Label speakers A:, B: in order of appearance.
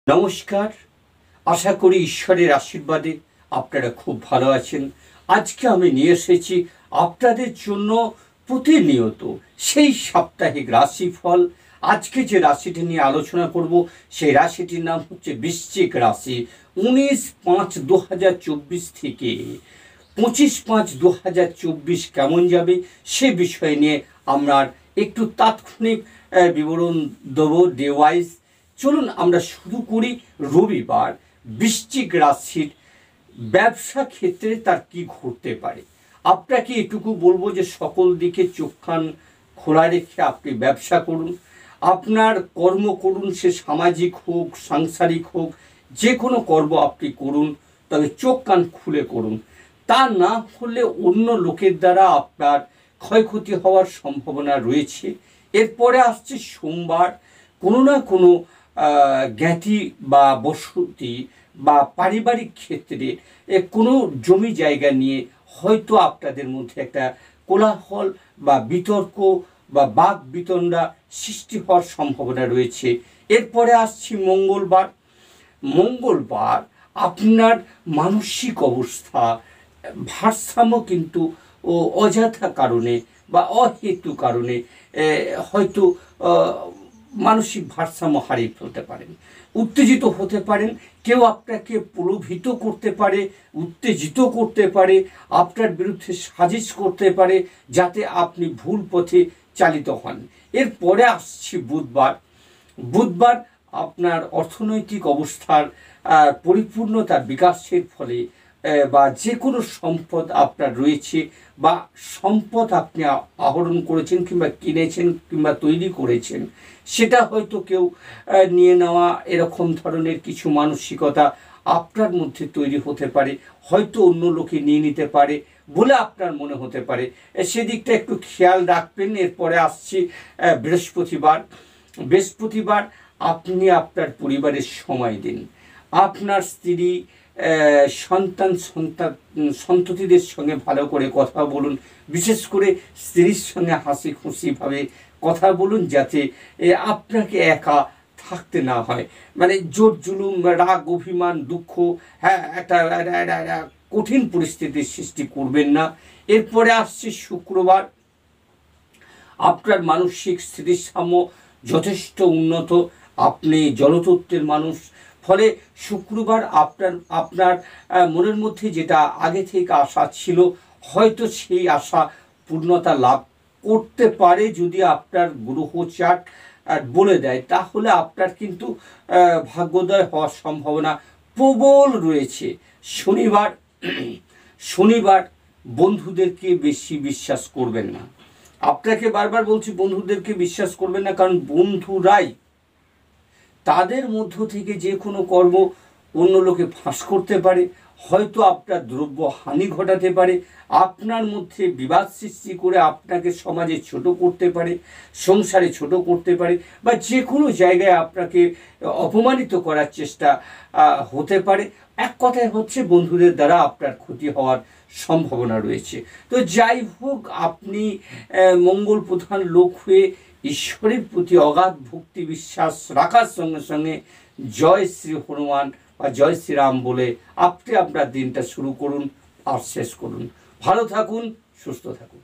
A: নমস্কার। আশা করি ঈশ্বরের আশীর্বাদে আপনারা খুব ভালো আছেন। আজকে আমি নিয়ে এসেছি আপনাদের জন্য প্রতিনিয়ত সেই সাপ্তাহিক রাশিফল। আজকে যে রাশিটি নিয়ে আলোচনা করব সেই রাশিটির নাম হচ্ছে বৃশ্চিক রাশি। 19/5/2024 থেকে 25/5/2024 কেমন যাবে সে বিষয় নিয়ে আমরা একটু তাৎক্ষণিক বিবরণ দেবো ডে ওয়াইজ। চলুন আমরা শুরু করি। রবিবার বৃশ্চিক রাশির ব্যবসা ক্ষেত্রে তার কি ঘটতে পারে। আপনাকে এটুকু বলবো যে সকল দিকে চোখ কান খোলা রেখে আপনি ব্যবসা করুন, আপনার কর্ম করুন, সে সামাজিক হোক সাংসারিক হোক, যে কোনো কর্ম আপনি করুন, তবে চোখ কান খুলে করুন। তা না হলে অন্য লোকের দ্বারা আপনার ক্ষয়ক্ষতি হওয়ার সম্ভাবনা রয়েছে। এরপরে আসছে সোমবার, কোনো না কোনো জ্ঞাতি বা বসতি বা পারিবারিক ক্ষেত্রে কোনো জমি জায়গা নিয়ে হয়তো আপনাদের মধ্যে একটা কোলাহল বা বিতর্ক বা বাক বিতণ্ডা সৃষ্টি হওয়ার সম্ভাবনা রয়েছে। এরপরে আসছি মঙ্গলবার। মঙ্গলবার আপনার মানসিক অবস্থা ভারসাম্য কিন্তু অযথা কারণে বা অহেতু কারণে হয়তো মানসিক ভারসাম্য হারিয়ে ফেলতে পারেন, উত্তেজিত হতে পারেন। কেউ আপনাকে প্রলোভিত করতে পারে, উত্তেজিত করতে পারে, আপনার বিরুদ্ধে সাজিশ করতে পারে যাতে আপনি ভুল পথে চালিত হন। এরপরে আসছি বুধবার। বুধবার আপনার অর্থনৈতিক অবস্থার পরিপূর্ণতার বিকাশের ফলে বা যে কোনো সম্পদ আপনার রয়েছে বা সম্পদ আপনি আহরণ করেছেন কিংবা কিনেছেন কিংবা তৈরি করেছেন, সেটা হয়তো কেউ নিয়ে নেওয়া এরকম ধরনের কিছু মানসিকতা আপনার মধ্যে তৈরি হতে পারে। হয়তো অন্য লোকে নিয়ে নিতে পারে বলে আপনার মনে হতে পারে, সেদিকটা একটু খেয়াল রাখবেন। এরপরে আসছি বৃহস্পতিবার। বৃহস্পতিবার আপনি আপনার পরিবারের সময় দিন, আপনার স্ত্রী সন্ততিদের সঙ্গে ভালো করে কথা বলুন, বিশেষ করে স্ত্রীর সঙ্গে হাসি খুশিভাবে কথা বলুন যাতে আপনাকে একা থাকতে না হয়। মানে জোর জুলুম, রাগ, অভিমান, দুঃখ, একটা কঠিন পরিস্থিতির সৃষ্টি করবেন না। এরপরে আসছে শুক্রবার। আপনার মানসিক স্থিতিসাম্য যথেষ্ট উন্নত, আপনি জলতত্ত্বের মানুষ, ফলে শুক্রবার আপনার মনের মধ্যে যেটা আগে থেকে আশা ছিল হয়তো সেই আশা পূর্ণতা লাভ করতে পারে। যদি আপনার গ্রহ চার্ট বলে দেয় তাহলে আপনার কিন্তু ভাগ্যোদয় হওয়ার সম্ভাবনা প্রবল রয়েছে। শনিবার বন্ধুদেরকে বেশি বিশ্বাস করবেন না। আপনাকে বারবার বলছি বন্ধুদেরকে বিশ্বাস করবেন না, কারণ বন্ধুরাই তাদের মধ্য থেকে যে কোনো কর্ম অন্য লোকে ফাঁস করতে পারে, হয়তো আপনার দ্রব্য হানি ঘটাতে পারে, আপনার মধ্যে বিবাদ সৃষ্টি করে আপনাকে সমাজে ছোট করতে পারে, সংসারে ছোট করতে পারে, বা যে কোনো জায়গায় আপনাকে অপমানিত করার চেষ্টা হতে পারে। এক কথায় হচ্ছে বন্ধুদের দ্বারা আপনার ক্ষতি হওয়ার সম্ভাবনা রয়েছে। তো যাই হোক, আপনি মঙ্গল প্রধান লোক হয়ে ঈশ্বরের প্রতি অগাধ ভক্তি বিশ্বাস রাখার সঙ্গে সঙ্গে জয় শ্রী হনুমান বা জয় শ্রীরাম বলে আপনি আপনার দিনটা শুরু করুন আর শেষ করুন। ভালো থাকুন, সুস্থ থাকুন।